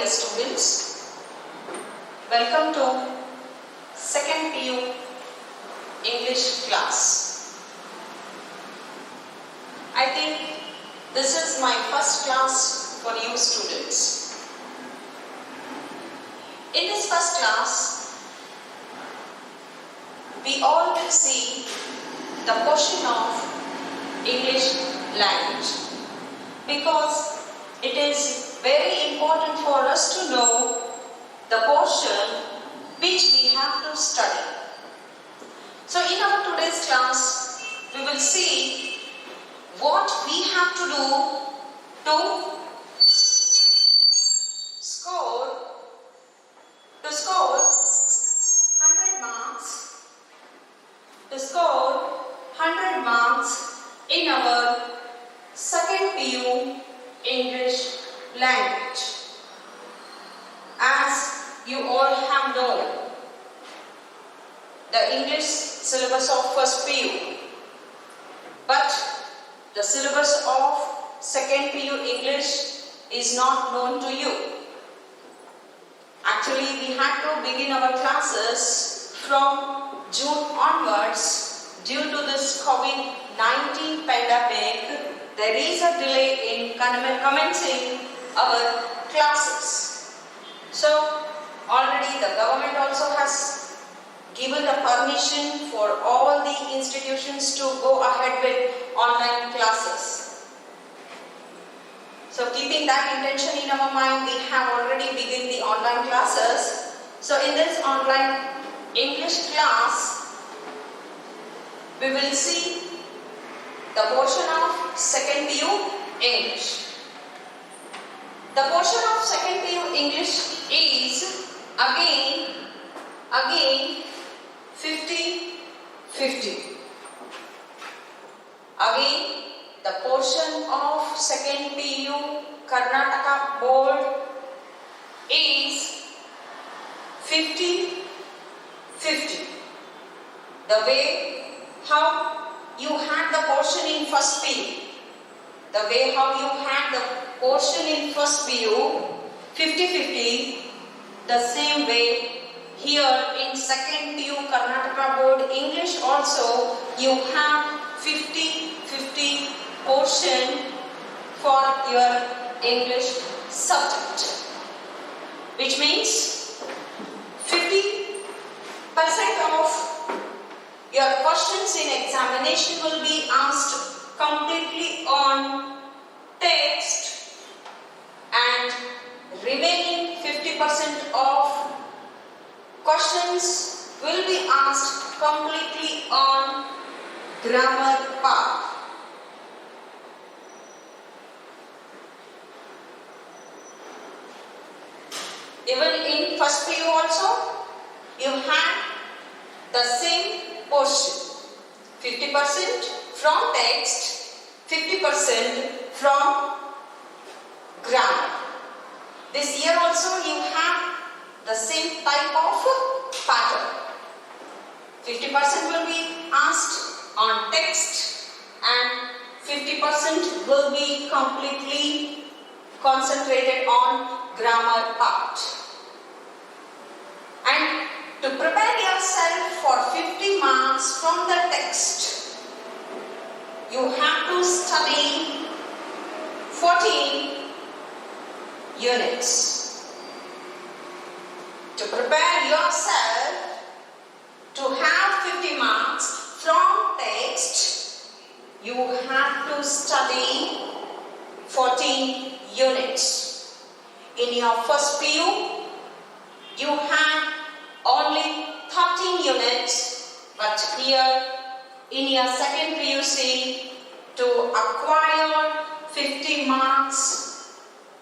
students. Welcome to second PU English class. I think this is my first class for you students. In this first class, we all will see the portion of English language, because it is very important for us to know the portion which we have to study. So in our today's class, we will see what we have to do to score 100 marks, in our second PU English language. As you all have known, the English syllabus of first PU, but the syllabus of second PU English is not known to you. Actually, we had to begin our classes from June onwards. Due to this COVID-19 pandemic, there is a delay in commencing our classes. So, already the government also has given the permission for all the institutions to go ahead with online classes. So, keeping that intention in our mind, we have already begun the online classes. So, in this online English class, we will see the portion of second PU English. The portion of second PU English is again 50-50. Again, the portion of second PU Karnataka board is 50-50. The way how you had the portion in first PU, the way how you had the portion in first PU 50-50, the same way here in second PU Karnataka board English also you have 50-50 portion for your English subject, which means 50% of your questions in examination will be asked completely on text, and remaining 50% of questions will be asked completely on grammar part. Even in first PU also, you have the same portion, 50% from text, 50% from grammar. This year also you have the same type of pattern. 50% will be asked on text and 50% will be completely concentrated on grammar part. And to prepare yourself for 50 marks from the text, you have to study 14 units. To prepare yourself to have 50 marks from text, you have to study 14 units. In your first PU, you have only 13 units, but here in your second PUC, to acquire 50 marks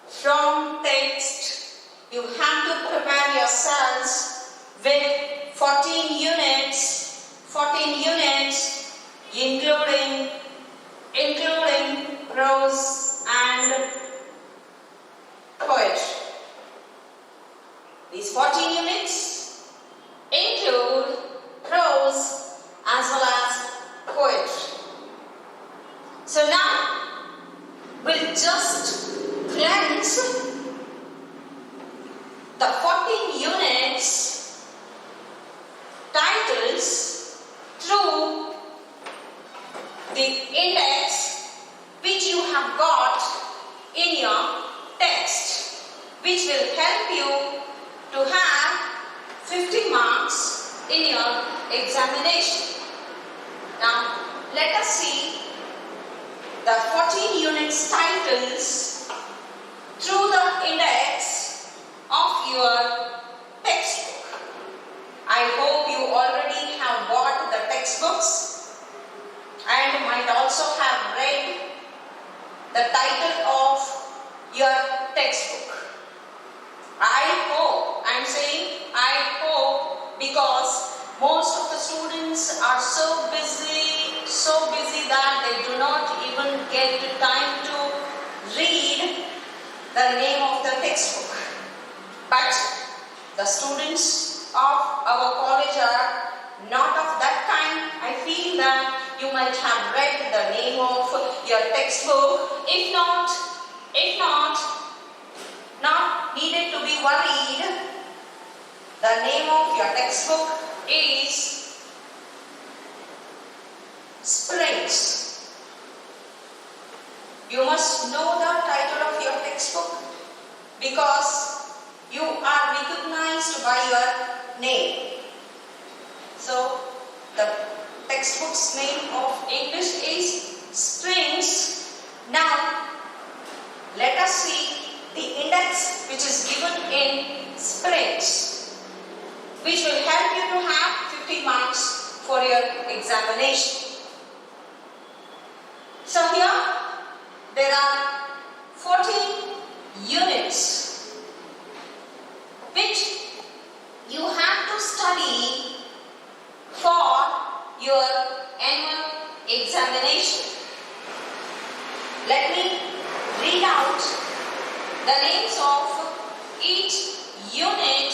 from text, you have to prepare yourselves with 14 units, including prose and poetry. These 14 units include prose as well as poetry. So now we'll just cleanse which will help you to have 50 marks in your examination. Now, let us see the 14 units titles through the index of your textbook. I hope you already have bought the textbooks and might also have read the title of your textbook. I'm saying I hope, because most of the students are so busy that they do not even get time to read the name of the textbook. But the students of our college are not of that kind. I feel that you might have read the name of your textbook. If not needed to be worried. The name of your textbook is Springs. You must know the title of your textbook because you are recognized by your name. So, the textbook's name of English is Springs. Now, let us see the index which is given in Springs, which will help you to have 50 marks for your examination. So here there are 14 units which you have to study for your annual examination. Let me read out the names of each unit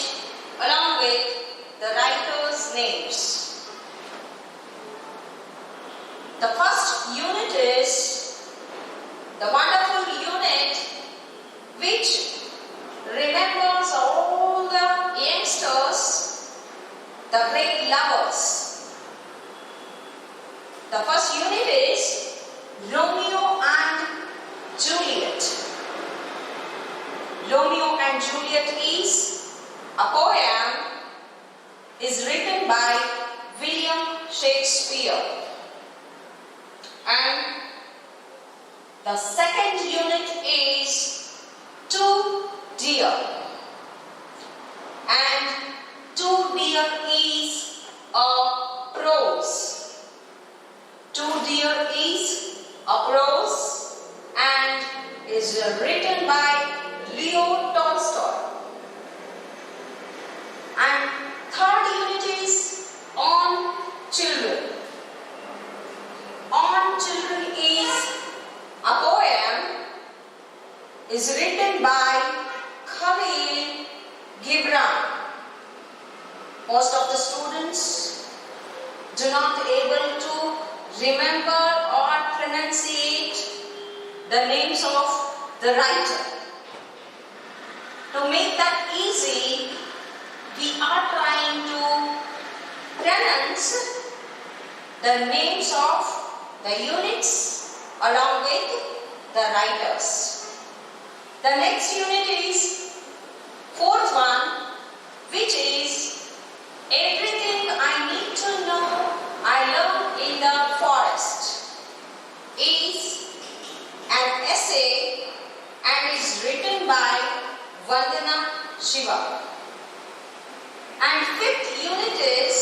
along with the writers' names. The first unit is the wonderful unit which remembers all the youngsters, the great lovers. The first unit is Romeo and Juliet. Romeo and Juliet is a poem, is written by William Shakespeare. And the second unit is Two Deer. And Two Deer is a prose. Two Deer is a prose and is written by Leo Tolstoy. And third unit is On Children. On Children is a poem, is written by Khalil Gibran. Most of the students do not able to remember or pronunciate the names of the writer. To make that easy, we are trying to pronounce the names of the units along with the writers. The next unit is fourth one, which is Everything I Need to Know I Learned in the Forest. Is an essay and is written by Vandana Shiva. And fifth unit is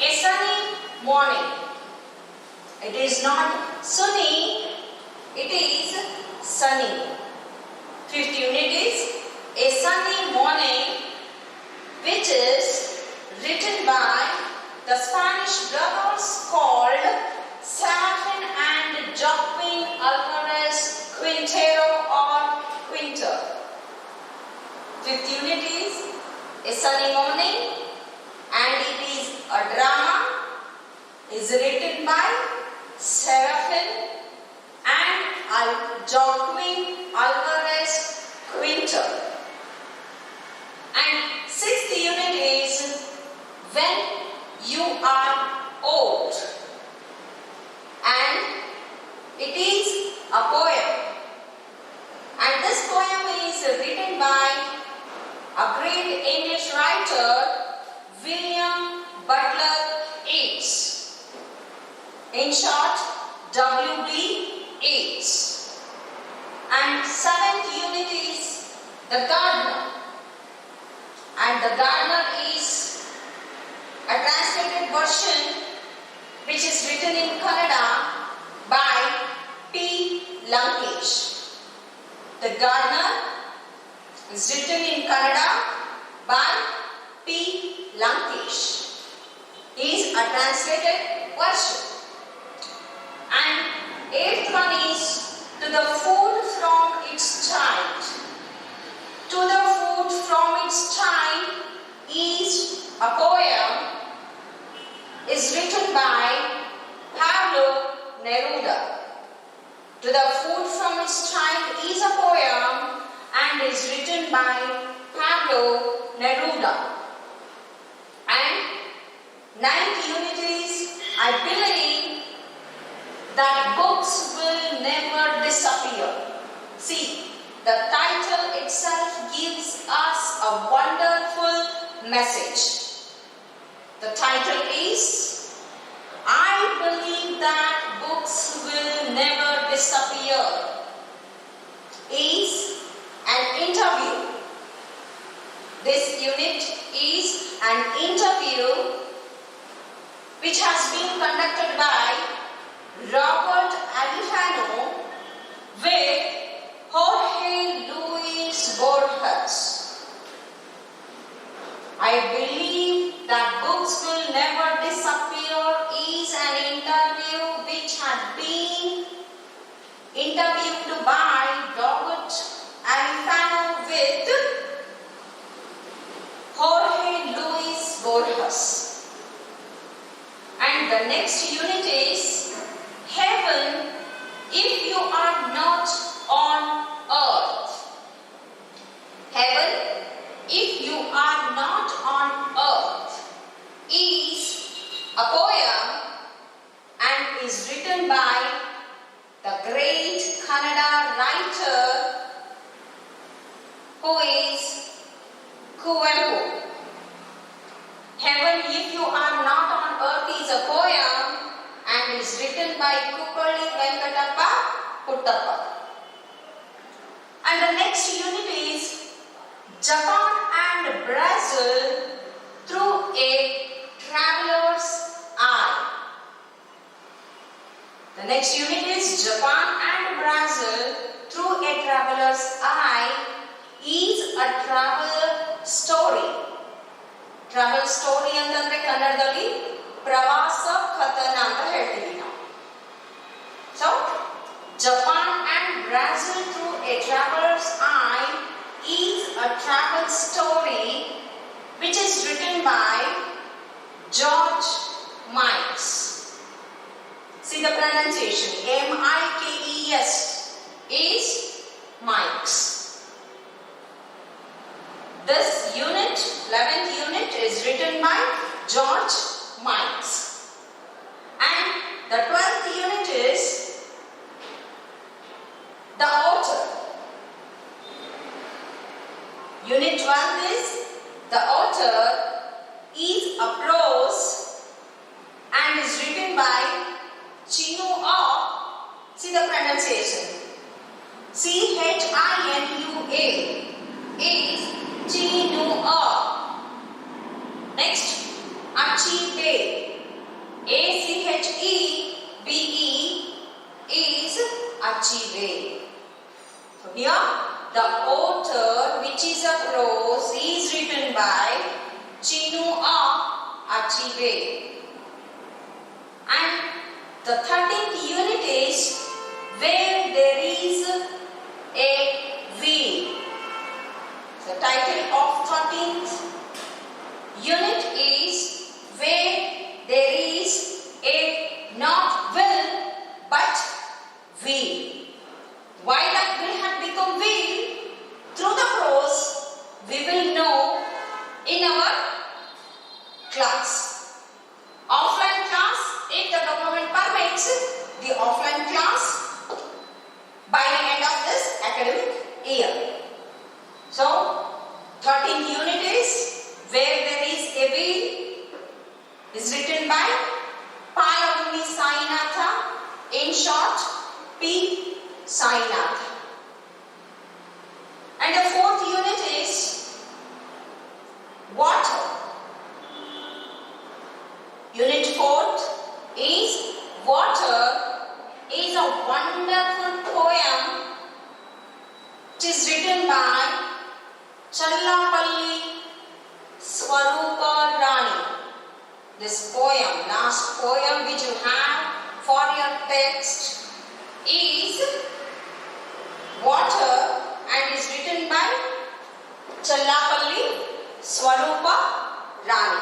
A Sunny Morning. It is not sunny, it is sunny. Fifth unit is A Sunny Morning, which is written by the Spanish brothers called Serafin and Joaquin Alvarez Quintero or Quinter. Fifth unit is A Sunny Morning and it is a drama, is written by Serafin and Joaquin Alvarez Quinter. And sixth unit is When You Are Old, and it is a poem, and this poem is is written by a great English writer, William Butler Yeats. In short, W.B. Yeats. And 7th unit is The Gardener. And The Gardener is a translated version which is written in Kannada by P. Lankesh. The Gardener is written in Kannada by P. Lankesh. Is a translated version. And 8th one is To the Food from its Child. To the Food from its Child is a poem is written by Pablo Neruda. To the Food from its Child is a poem and is written by Pablo Neruda. And 9th unit is I believe that books will never disappear. See, the title itself gives us a wonderful message. The title is I believe that books will never disappear. Is an interview. This unit is an interview which has been conducted by Robert Alifano with Jorge Luis Borges. I believe that books will never disappear is an interview which had been interviewed by Robert Alifano with Jorge Luis Borges. And the next unit is Heaven if you are not on earth. Heaven if you are not on earth is a poem and is written by the great Kannada writer who is Kuvempu. Heaven if you are not on earth is a poem and is written by Kuppalli Venkatappa Puttappa. And the next unit is Japan and Brazil through a traveler's eye. The next unit is Japan and Brazil through a traveler's eye is a travel story. Travel story ಅಂತಂದ್ರೆ ಕನ್ನಡದಲ್ಲಿ ಪ್ರವಾಸ ಕಥನ ಅಂತ ಹೇಳ್ತೀವಿ ನಾವು. So, Japan and Brazil through a traveler's eye is a travel story which is written by George Mikes. See the pronunciation, M-I-K-E-S is Mikes. This unit, 11th unit, is written by George Mikes. And the 12th unit is the author. Unit 12 is the author is a prose and is written by Chinua. See the pronunciation. C-H-I-N-U-A is Chinua. Next, Achieve. A-C-H-E-B-E is Achieve. So here, the author, which is a prose, is written by Chinua Achieve. And the 13th unit is Where There Is a Wheel. The title of 13th unit is Where There Is a Not Will but Wheel. Why that will have become wheel? Through the prose we will know in our class. Offline class, if the government permits, the offline class by the end of this academic year. So 13th unit is where there is a wheel is written by Palavani Sainatha, in short P. Sainatha. And the 4th unit is water. Unit 4th is water is a wonderful poem. It is written by Challapalli Swarupa Rani. This poem, last poem which you have for your text is water and is written by Challapalli Swarupa Rani.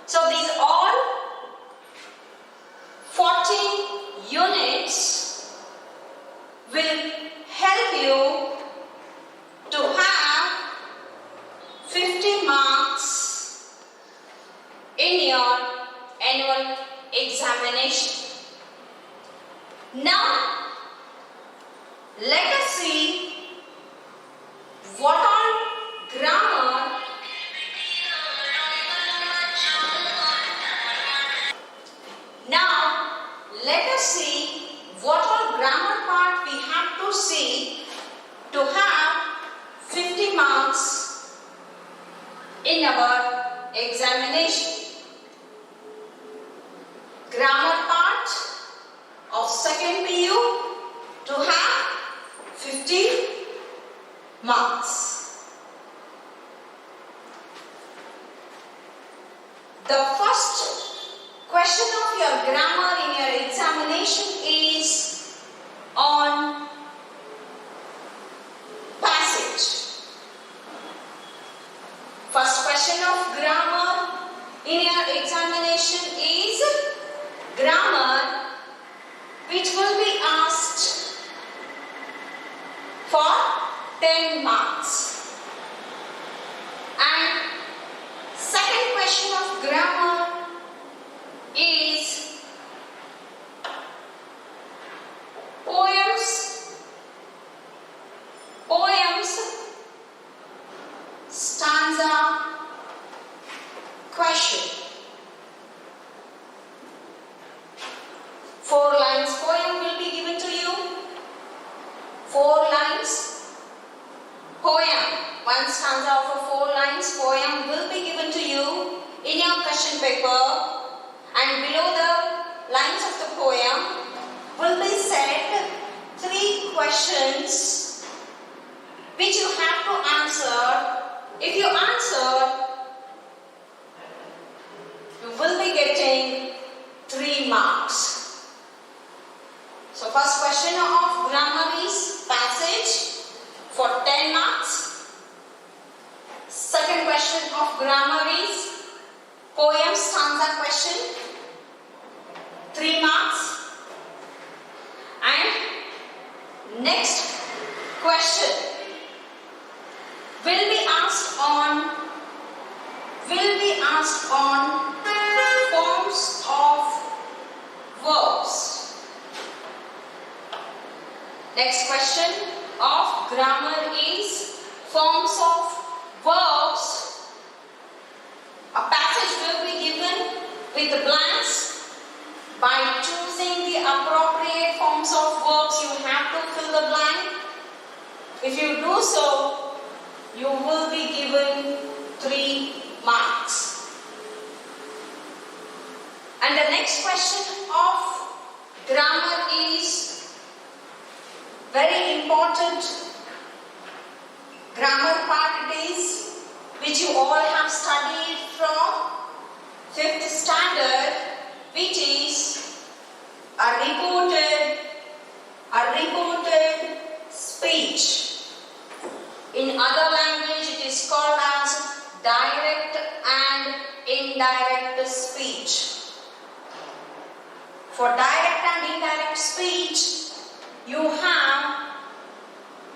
So these all 14 units will help you to have 50 marks in your annual examination. Now, let us see what all grammar part we have to see to have 50 marks in our examination. Grammar part of second PU to have 50 marks. The first question of your grammar in your examination is on passage. First question of grammar in your examination is grammar, which will be asked for 10 marks. And second question of grammar is poems, stanza, question. 4 lines poem will be given to you. 4 lines poem. One stanza of a 4 lines poem will be given to you in your question paper, and below the lines of the poem will be set 3 questions which you have to answer. If you answer, you will be getting 3 marks. So first question of grammar is passage for 10 marks. Second question of grammar is poem stanza question, 3 marks. And next question will be asked on forms of verbs. Next question of grammar is forms of verbs. A passage will be given with the blanks. By choosing the appropriate forms of verbs, you have to fill the blank. If you do so, you will be given 3 marks. And the next question of grammar is very important grammar part it is, which you all have studied from 5th standard, which is a reported speech. In other language it is called as direct and indirect speech. For direct and indirect speech, you have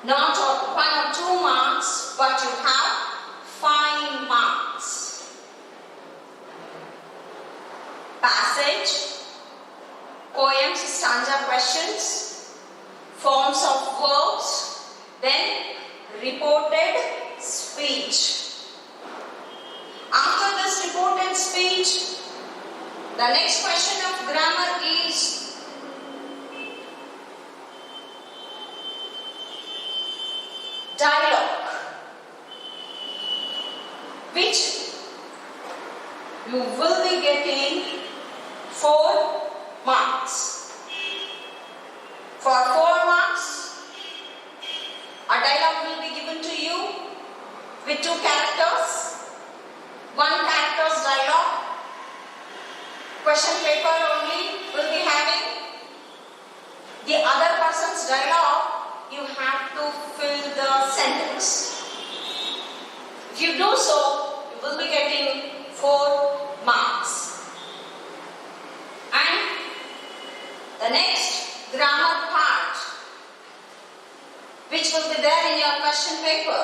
not 1 or 2 marks, but you have 5 marks. Passage, poems, stanza questions, forms of verbs, then reported speech. After this reported speech, the next question of grammar is dialogue, which you will be getting 4 marks. For 4 marks, a dialogue will be given to you with 2 characters, 1 character's dialogue. Question paper only will be having. The other person's dialogue, you have to fill the sentence. If you do so, you will be getting 4 marks. And the next grammar part, which will be there in your question paper,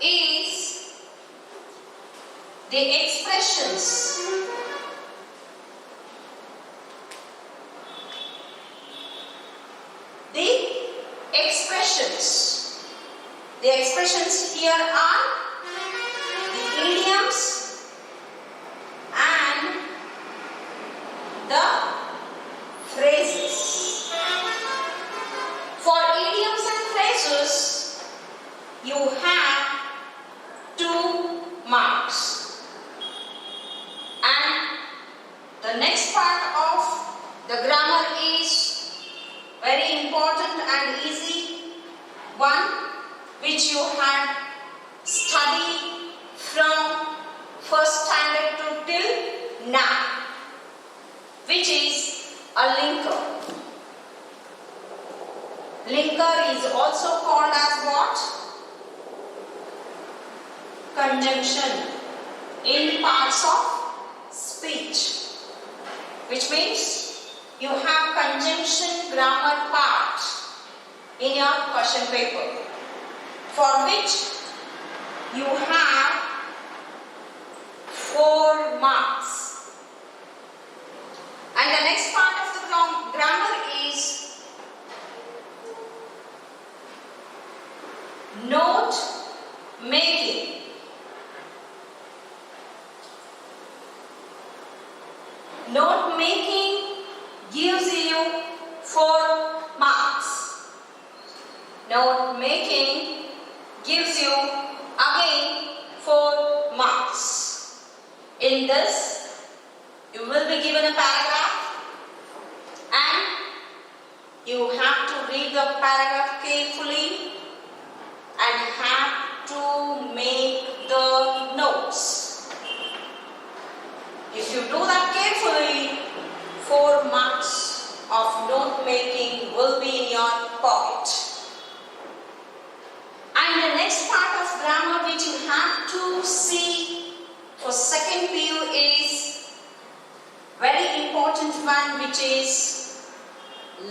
is the expressions. The expressions here are the idioms and the phrases. For idioms and phrases, you have 2 marks. And the next part of the grammar is very important and easy one, which you had studied from first standard to till now, which is a linker. Linker is also called as what? Conjunction in parts of speech, which means you have conjunction grammar part in your question paper, for which you have 4 marks. And the next part of the grammar is note making. Note making gives you 4 marks. Note making gives you again 4 marks. In this, you will be given a paragraph and you have to read the paragraph carefully and have to make the notes. If you do that carefully, 4 marks of note making will be in your pocket. And the next part of grammar which you have to see for second PU is very important one, which is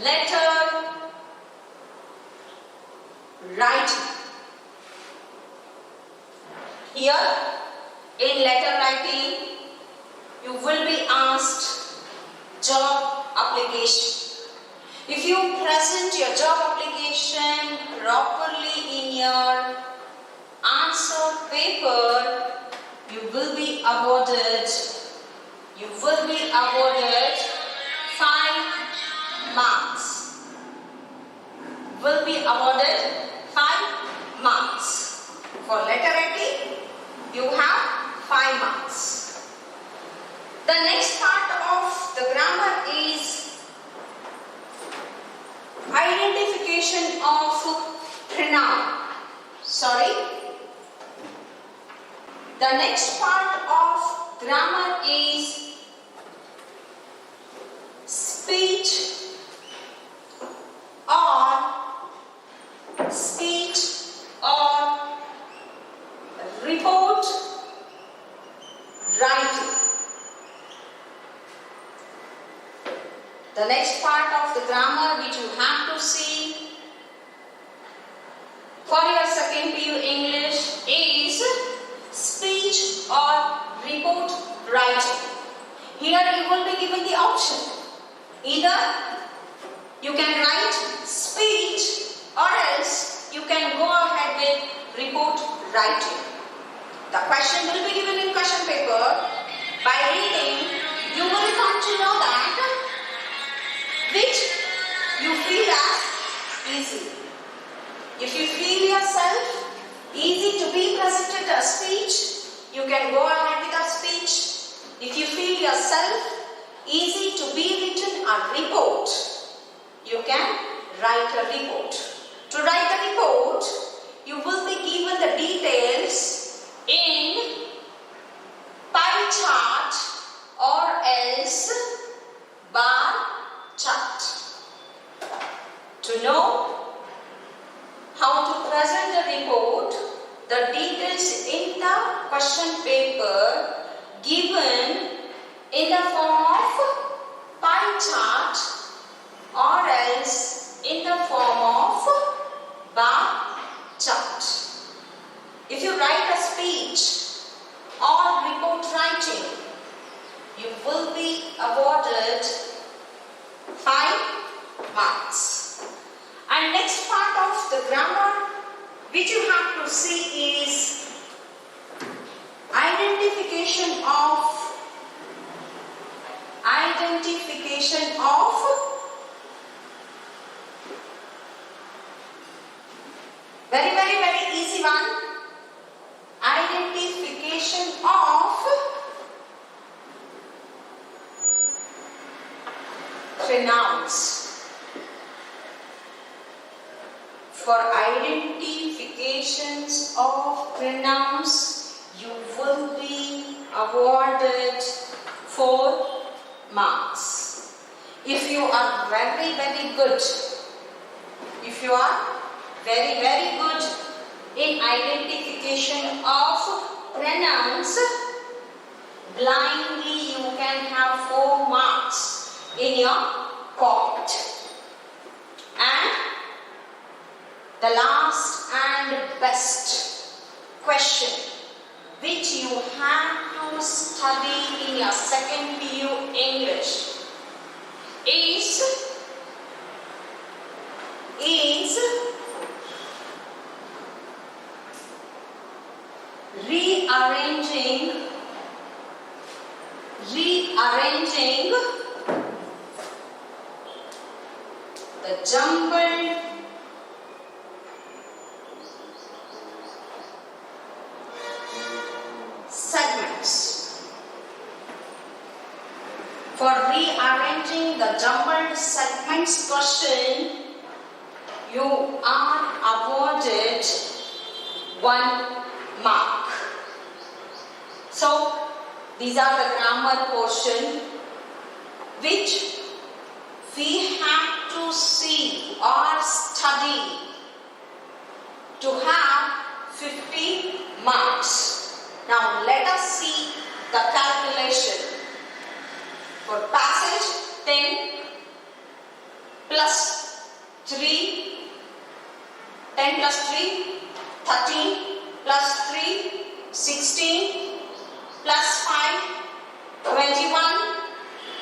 letter writing. Here in letter writing, you will be asked job application. If you present your job application properly in your answer paper, you will be awarded. You will be awarded 5 marks. Will be awarded 5 marks. For letter writing, you have 5 marks. The next part of the grammar is identification of pronoun. The next part of grammar is speech or report writing. The next part of the grammar which you have to see for your second PU English is speech or report writing. Here you will be given the option. Either you can write speech or else you can go ahead with writing. The question will be given in question paper. By reading, you will come to know that which you feel as easy. If you feel yourself easy to be presented a speech, you can go ahead with a speech. If you feel yourself easy to be written a report, you can write a report. To write the report, you will be given the details in pie chart or else bar chart. To know how to present the report, the details in the question paper given in the form of pie chart or else in the form of bar chart. If you write a speech or report writing, you will be awarded 5 marks. And next part of the grammar which you have to see is identification of very easy one. Identification of pronouns. For identifications of pronouns, you will be awarded 4 marks. If you are very good, in identification of pronouns, blindly you can have 4 marks in your pocket. And the last and best question which you have to study in your second PU English is rearranging the jumbled segments. For rearranging the jumbled segments question, you are awarded 1 mark. So, these are the grammar portion which we have to see or study to have 50 marks. Now, let us see the calculation. For passage, 10 plus 3, 10 plus 3, 13 plus 3, 16 plus 5, 21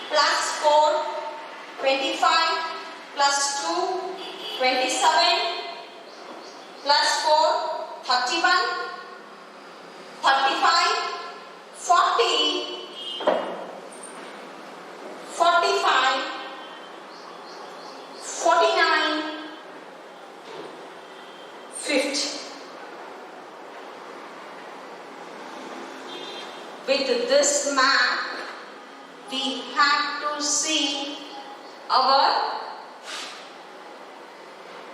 plus 4, 25 plus 2, 27 plus 4, 31, 35, 40, 45, 49, 50. With this map, we have to see our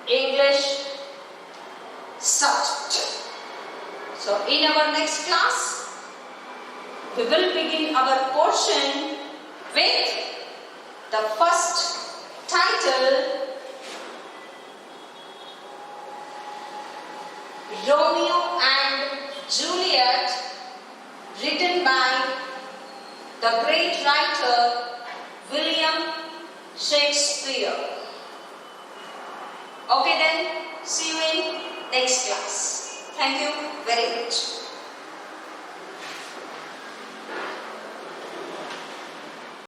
English subject. So, in our next class, we will begin our portion with the first title, Romeo and Juliet, written by the great writer William Shakespeare. Okay then, see you in next class. Thank you very much.